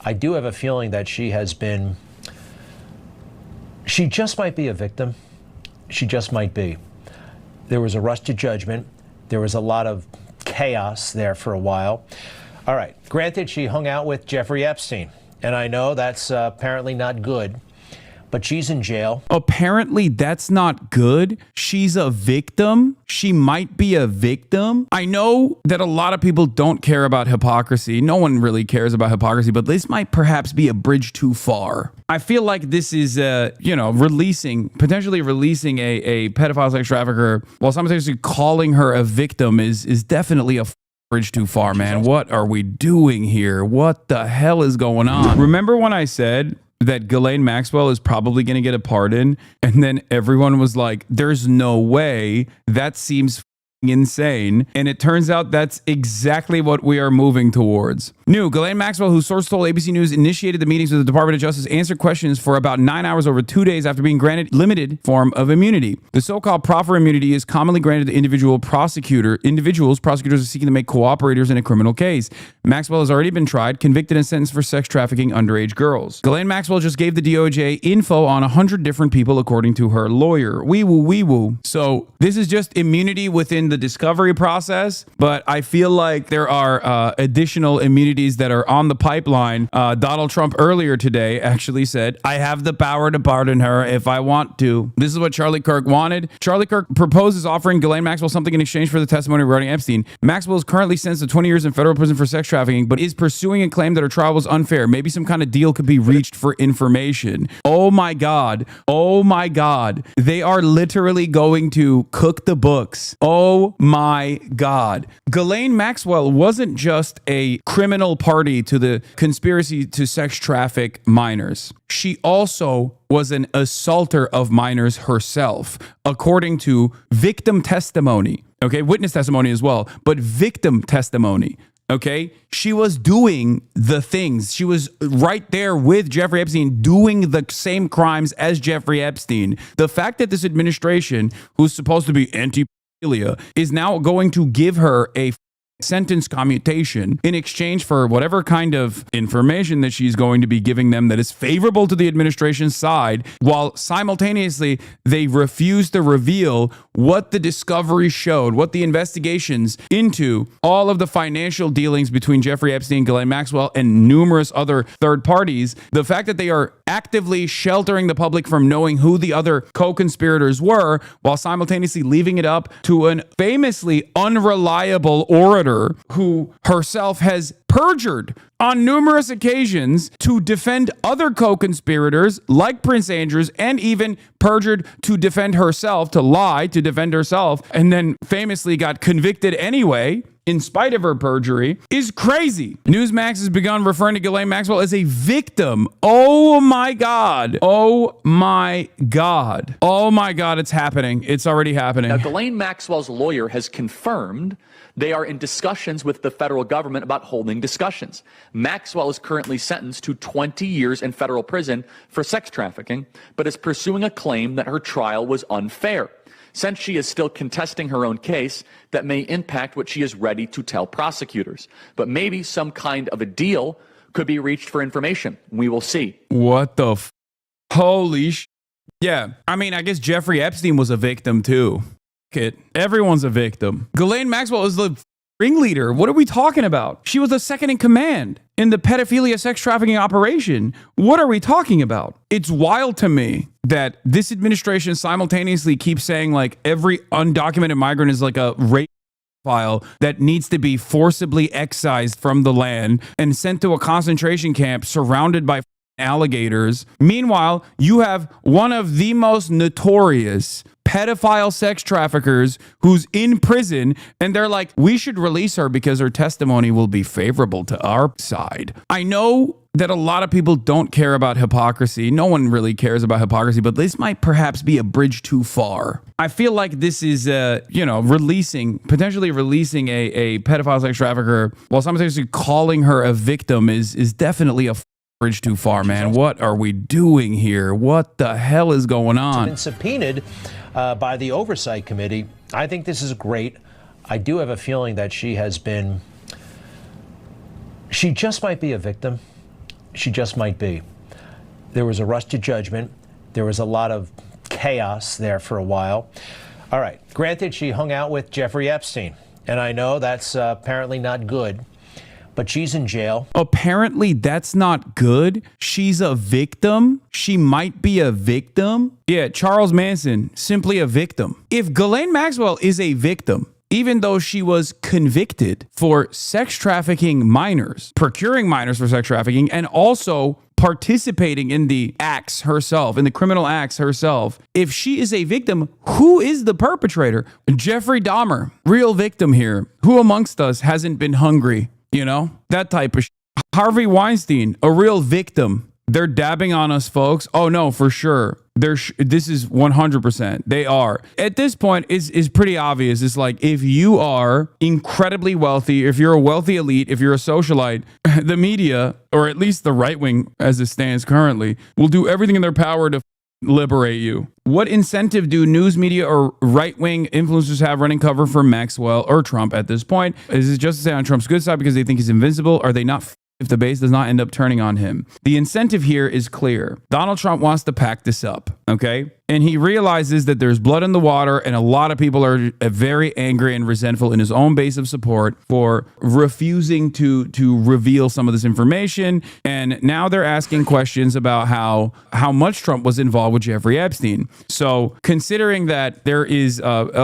I do have a feeling that she just might be a victim. She just might be. There was a rush to judgment. There was a lot of chaos there for a while. All right, granted, she hung out with Jeffrey Epstein, and I know that's apparently not good, but she's in jail. Apparently that's not good. She's a victim. She might be a victim. I know that a lot of people don't care about hypocrisy. No one really cares about hypocrisy, but this might perhaps be a bridge too far. I feel like this is, potentially releasing a pedophile sex trafficker while simultaneously calling her a victim is definitely a bridge too far, man. What are we doing here? What the hell is going on? Remember when I said that Ghislaine Maxwell is probably going to get a pardon, and then everyone was like, there's no way, that seems insane, and it turns out that's exactly what we are moving towards. New, Ghislaine Maxwell, whose source told ABC News, initiated the meetings with the Department of Justice, answered questions for about 9 hours over 2 days after being granted limited form of immunity. The so-called proffer immunity is commonly granted to individuals prosecutors are seeking to make cooperators in a criminal case. Maxwell has already been tried, convicted, and sentenced for sex trafficking underage girls. Ghislaine Maxwell just gave the DOJ info on 100 different people, according to her lawyer. Wee woo, wee woo. So this is just immunity within the discovery process, but I feel like there are additional immunities that are on the pipeline. Donald Trump earlier today actually said, I have the power to pardon her if I want to. This is what Charlie Kirk wanted. Charlie Kirk proposes offering Ghislaine Maxwell something in exchange for the testimony regarding Epstein. Maxwell is currently sentenced to 20 years in federal prison for sex trafficking, but is pursuing a claim that her trial was unfair. Maybe some kind of deal could be reached for information. Oh my God. Oh my God. They are literally going to cook the books. Oh my God. Ghislaine Maxwell wasn't just a criminal party to the conspiracy to sex traffic minors. She also was an assaulter of minors herself, according to victim testimony. Okay, witness testimony as well, but victim testimony. Okay, she was doing the things. She was right there with Jeffrey Epstein doing the same crimes as Jeffrey Epstein. The fact that this administration, who's supposed to be anti-pedophilia, is now going to give her a sentence commutation in exchange for whatever kind of information that she's going to be giving them that is favorable to the administration's side, while simultaneously they refuse to reveal what the discovery showed, what the investigations into all of the financial dealings between Jeffrey Epstein, Ghislaine Maxwell, and numerous other third parties. The fact that they are actively sheltering the public from knowing who the other co-conspirators were, while simultaneously leaving it up to an famously unreliable orator who herself has perjured on numerous occasions to defend other co-conspirators like Prince Andrews, and even perjured to defend herself, to lie to defend herself, and then famously got convicted anyway in spite of her perjury, is crazy. Newsmax has begun referring to Ghislaine Maxwell as a victim. Oh my God. Oh my God. Oh my God, it's happening. It's already happening. Now, Ghislaine Maxwell's lawyer has confirmed they are in discussions with the federal government about holding discussions. Maxwell is currently sentenced to 20 years in federal prison for sex trafficking, but is pursuing a claim that her trial was unfair. Since she is still contesting her own case, that may impact what she is ready to tell prosecutors. But maybe some kind of a deal could be reached for information. We will see. What the holy Yeah, I mean, I guess Jeffrey Epstein was a victim too. Everyone's a victim. Ghislaine Maxwell is the ringleader. What are we talking about? She was the second in command in the pedophilia sex trafficking operation. What are we talking about? It's wild to me that this administration simultaneously keeps saying like every undocumented migrant is like a rape file that needs to be forcibly excised from the land and sent to a concentration camp surrounded by alligators. Meanwhile, you have one of the most notorious pedophile sex traffickers who's in prison, and they're like, we should release her because her testimony will be favorable to our side. I know that a lot of people don't care about hypocrisy. No one really cares about hypocrisy, but this might perhaps be a bridge too far. I feel like this is, potentially releasing a pedophile sex trafficker while simultaneously calling her a victim is definitely a bridge too far, man. What are we doing here? What the hell is going on? Been subpoenaed by the Oversight Committee. I think this is great. I do have a feeling that she just might be a victim. She just might be. There was a rush to judgment. There was a lot of chaos there for a while. All right, granted, she hung out with Jeffrey Epstein, and I know that's apparently not good, but she's in jail. Apparently, that's not good. She's a victim. She might be a victim. Yeah, Charles Manson, simply a victim. If Ghislaine Maxwell is a victim, even though she was convicted for sex trafficking minors, procuring minors for sex trafficking, and also participating in the acts herself, in the criminal acts herself, if she is a victim, who is the perpetrator? Jeffrey Dahmer, real victim here. Who amongst us hasn't been hungry? You know, that type of Harvey Weinstein, a real victim. They're dabbing on us, folks. Oh, no, for sure. This is 100%. They are. At this point, is pretty obvious. It's like, if you are incredibly wealthy, if you're a wealthy elite, if you're a socialite, the media, or at least the right wing as it stands currently, will do everything in their power to liberate you. What incentive do news media or right-wing influencers have running cover for Maxwell or Trump at this point? Is it just to stay on Trump's good side because they think he's invincible? Are they not if the base does not end up turning on him? The incentive here is clear. Donald Trump wants to pack this up, okay? And he realizes that there's blood in the water, and a lot of people are very angry and resentful in his own base of support for refusing to reveal some of this information. And now they're asking questions about how much Trump was involved with Jeffrey Epstein. So considering that there is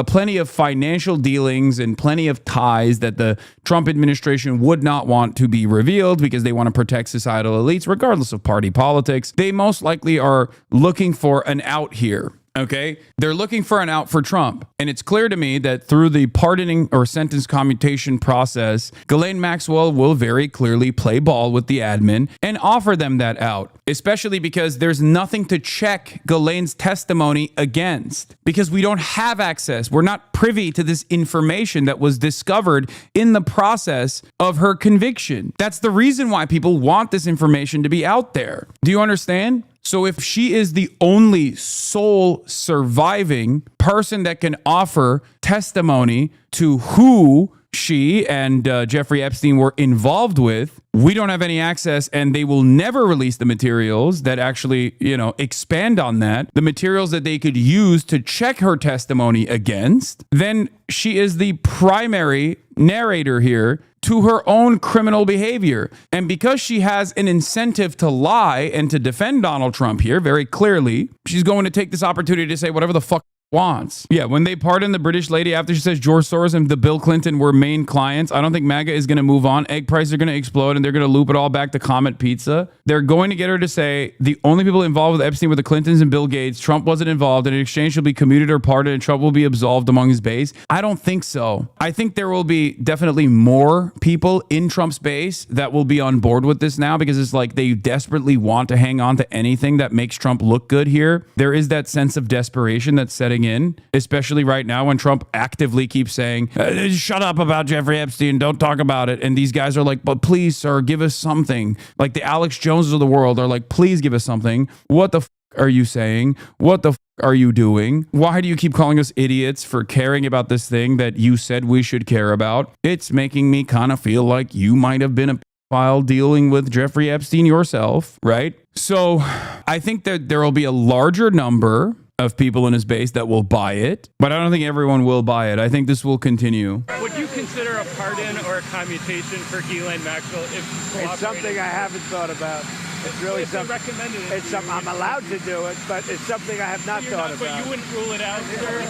plenty of financial dealings and plenty of ties that the Trump administration would not want to be revealed because they want to protect societal elites, regardless of party politics, they most likely are looking for an out here. Okay, they're looking for an out for Trump. And it's clear to me that through the pardoning or sentence commutation process, Ghislaine Maxwell will very clearly play ball with the admin and offer them that out, especially because there's nothing to check Ghislaine's testimony against, because we don't have access. We're not privy to this information that was discovered in the process of her conviction. That's the reason why people want this information to be out there. Do you understand? So if she is the only sole surviving person that can offer testimony to who she and Jeffrey Epstein were involved with, we don't have any access, and they will never release the materials that actually, expand on that, the materials that they could use to check her testimony against. Then she is the primary narrator here to her own criminal behavior. And because she has an incentive to lie and to defend Donald Trump here very clearly, she's going to take this opportunity to say whatever the fuck wants. Yeah, when they pardon the British lady after she says George Soros and the Bill Clinton were main clients, I don't think MAGA is going to move on. Egg prices are going to explode, and they're going to loop it all back to Comet Pizza. They're going to get her to say the only people involved with Epstein were the Clintons and Bill Gates. Trump wasn't involved, and in exchange she'll be commuted or pardoned, and Trump will be absolved among his base. I don't think so. I think there will be definitely more people in Trump's base that will be on board with this now, because it's like they desperately want to hang on to anything that makes Trump look good here. There is that sense of desperation that's setting in, especially right now when Trump actively keeps saying, shut up about Jeffrey Epstein, don't talk about it. And these guys are like, but please, sir, give us something. Like the Alex Joneses of the world are like, please give us something. What the are you saying? What the are you doing? Why do you keep calling us idiots for caring about this thing that you said we should care about? It's making me kind of feel like you might have been a pedophile dealing with Jeffrey Epstein yourself, right? So I think that there will be a larger number of people in his base that will buy it, but I don't think everyone will buy it. I think this will continue. Would you consider a pardon or a commutation for Ghislaine Maxwell if it's something I haven't thought about? It's really something. It's something I'm allowed to do it, but it's something I have not thought about. But you wouldn't rule it out, sir?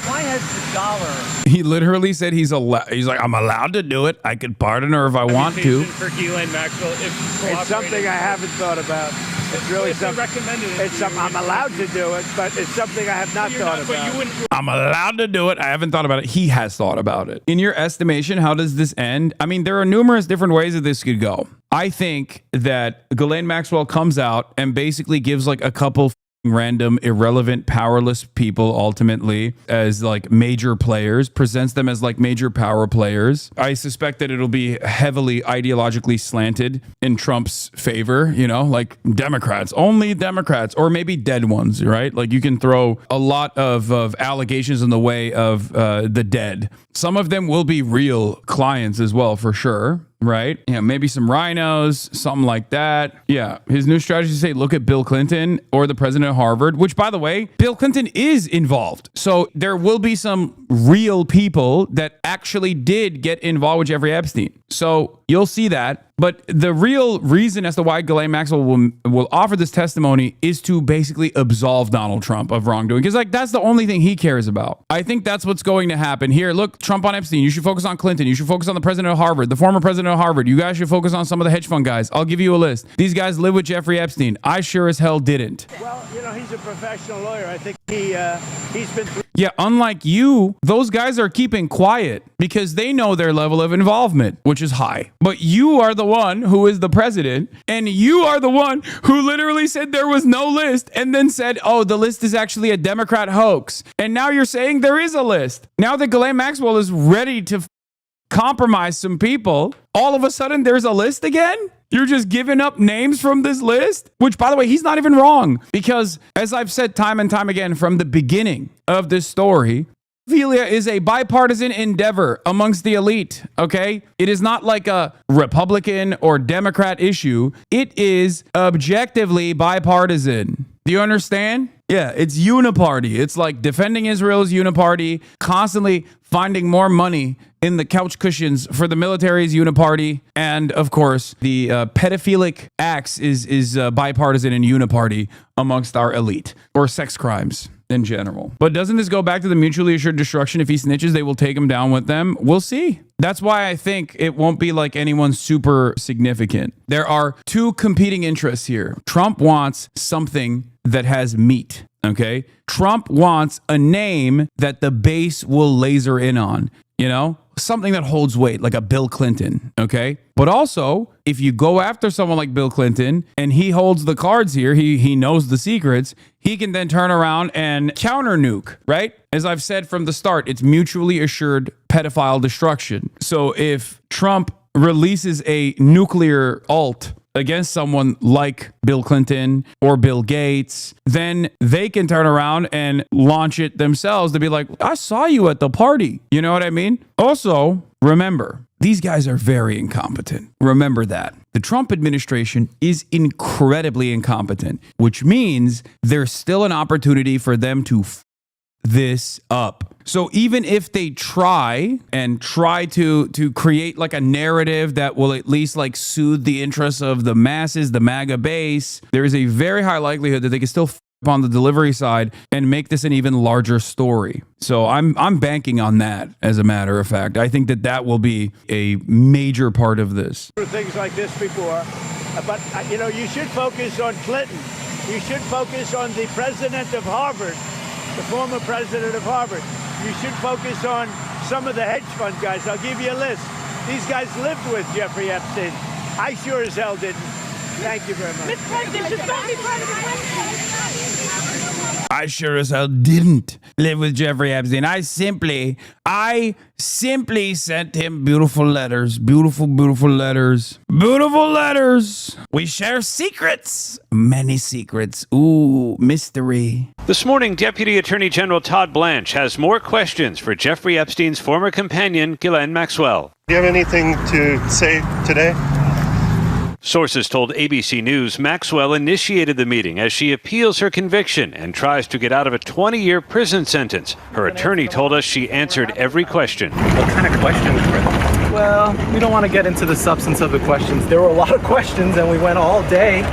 Why has the dollar? He literally said he's like, I'm allowed to do it. I could pardon her if I want to. For Ghislaine Maxwell, if it's something I haven't thought about. It's really something. It's something I'm allowed to do it, but it's something I have not thought about. I'm allowed to do it. I haven't thought about it. He has thought about it. In your estimation, how does this end? I mean, there are numerous different ways that this could go. I think that Ghislaine Maxwell comes out and basically gives like a couple random, irrelevant, powerless people ultimately as like major players, presents them as like major power players. I suspect that it'll be heavily ideologically slanted in Trump's favor, like Democrats, only Democrats, or maybe dead ones, right? Like you can throw a lot of allegations in the way of the dead. Some of them will be real clients as well, for sure. right? Yeah, maybe some rhinos, something like that. Yeah, his new strategy is to say, look at Bill Clinton or the president of Harvard, which, by the way, Bill Clinton is involved. So there will be some real people that actually did get involved with Jeffrey Epstein. So you'll see that. But the real reason as to why Ghislaine Maxwell will offer this testimony is to basically absolve Donald Trump of wrongdoing. Because that's the only thing he cares about. I think that's what's going to happen here. Look, Trump on Epstein. You should focus on Clinton. You should focus on the president of Harvard, the former president of Harvard. You guys should focus on some of the hedge fund guys. I'll give you a list. These guys live with Jeffrey Epstein. I sure as hell didn't. Well, he's a professional lawyer. I think he's been through. Yeah, unlike you, those guys are keeping quiet because they know their level of involvement, which is high. But you are the one who is the president, and you are the one who literally said there was no list and then said, oh, the list is actually a Democrat hoax. And now you're saying there is a list. Now that Ghislaine Maxwell is ready to compromise some people, all of a sudden there's a list again? You're just giving up names from this list? Which, by the way, he's not even wrong. Because, as I've said time and time again from the beginning of this story, pedophilia is a bipartisan endeavor amongst the elite, okay? It is not like a Republican or Democrat issue. It is objectively bipartisan. Do you understand? Yeah, it's uniparty. It's like defending Israel's uniparty, constantly finding more money in the couch cushions for the military's uniparty. And of course, the pedophilic acts is bipartisan and uniparty amongst our elite, or sex crimes in general. But doesn't this go back to the mutually assured destruction? If he snitches, they will take him down with them. We'll see. That's why I think it won't be like anyone super significant. There are two competing interests here. Trump wants something that has meat. Okay. Trump wants a name that the base will laser in on, something that holds weight, like a Bill Clinton. Okay. But also, if you go after someone like Bill Clinton and he holds the cards here, he knows the secrets, he can then turn around and counter nuke, right? As I've said from the start, it's mutually assured pedophile destruction. So if Trump releases a nuclear alt against someone like Bill Clinton or Bill Gates, then they can turn around and launch it themselves to be like, I saw you at the party. You know what I mean? Also, remember, these guys are very incompetent. Remember that. The Trump administration is incredibly incompetent, which means there's still an opportunity for them to this up. So even if they try to create like a narrative that will at least like soothe the interests of the masses, the MAGA base, there is a very high likelihood that they can still on the delivery side and make this an even larger story. So I'm banking on that, as a matter of fact. I think that will be a major part of this. Things like this before, but you should focus on Clinton. You should focus on the president of Harvard, the former president of Harvard. You should focus on some of the hedge fund guys. I'll give you a list. These guys lived with Jeffrey Epstein. I sure as hell didn't. Thank you very much. Mr. President, should not be part of the I sure as hell didn't live with Jeffrey Epstein. I simply sent him beautiful letters. Beautiful, beautiful letters. Beautiful letters. We share secrets. Many secrets. Ooh, mystery. This morning, Deputy Attorney General Todd Blanche has more questions for Jeffrey Epstein's former companion, Ghislaine Maxwell. Do you have anything to say today? Sources told ABC News Maxwell initiated the meeting as she appeals her conviction and tries to get out of a 20-year prison sentence. Her attorney told us she answered every question. What kind of questions were there? Well, we don't want to get into the substance of the questions. There were a lot of questions, and we went all day,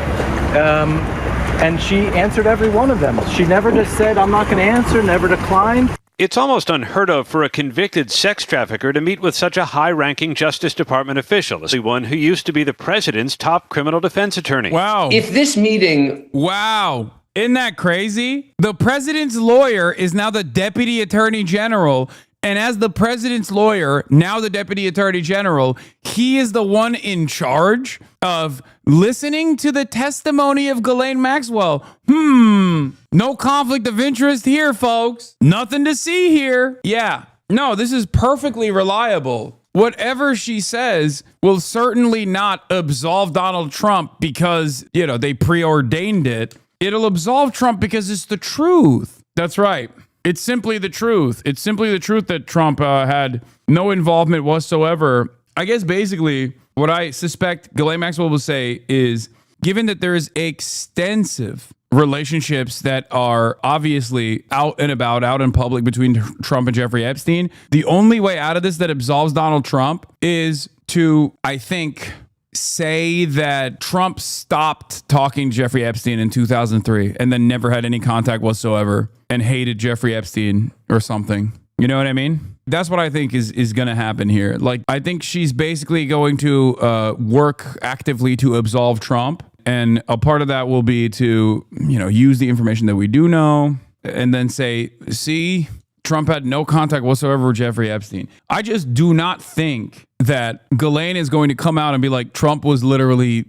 and she answered every one of them. She never just said, I'm not going to answer, never declined. It's almost unheard of for a convicted sex trafficker to meet with such a high-ranking Justice Department official, as one who used to be the president's top criminal defense attorney. Wow. If this meeting... Wow. Isn't that crazy? The president's lawyer is now the deputy attorney general. And as the president's lawyer, now the deputy attorney general, he is the one in charge of listening to the testimony of Ghislaine Maxwell. No conflict of interest here, folks. Nothing to see here. Yeah. No, this is perfectly reliable. Whatever she says will certainly not absolve Donald Trump because, they preordained it. It'll absolve Trump because it's the truth. That's right. It's simply the truth. It's simply the truth that Trump had no involvement whatsoever I guess basically what I suspect Ghislaine Maxwell will say is, given that there is extensive relationships that are obviously out and about, out in public between Trump and Jeffrey Epstein, the only way out of this that absolves Donald Trump is to, I think, say that Trump stopped talking to Jeffrey Epstein in 2003 and then never had any contact whatsoever and hated Jeffrey Epstein or something. You know what I mean? That's what I think is going to happen here. Like, I think she's basically going to work actively to absolve Trump. And a part of that will be to, use the information that we do know and then say, see, Trump had no contact whatsoever with Jeffrey Epstein. I just do not think that Ghislaine is going to come out and be like, Trump was literally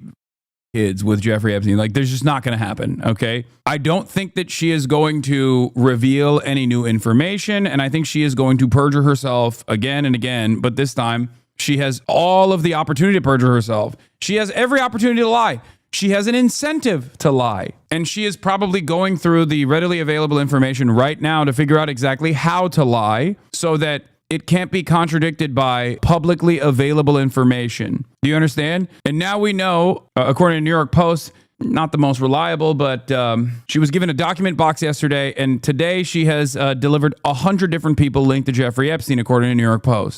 kids with Jeffrey Epstein. Like, there's just not going to happen, okay? I don't think that she is going to reveal any new information, and I think she is going to perjure herself again and again, but this time she has all of the opportunity to perjure herself. She has every opportunity to lie. She has an incentive to lie, and she is probably going through the readily available information right now to figure out exactly how to lie so that it can't be contradicted by publicly available information. Do you understand? And now we know, according to New York Post, not the most reliable, but she was given a document box yesterday, and today she has delivered 100 different people linked to Jeffrey Epstein, according to New York Post.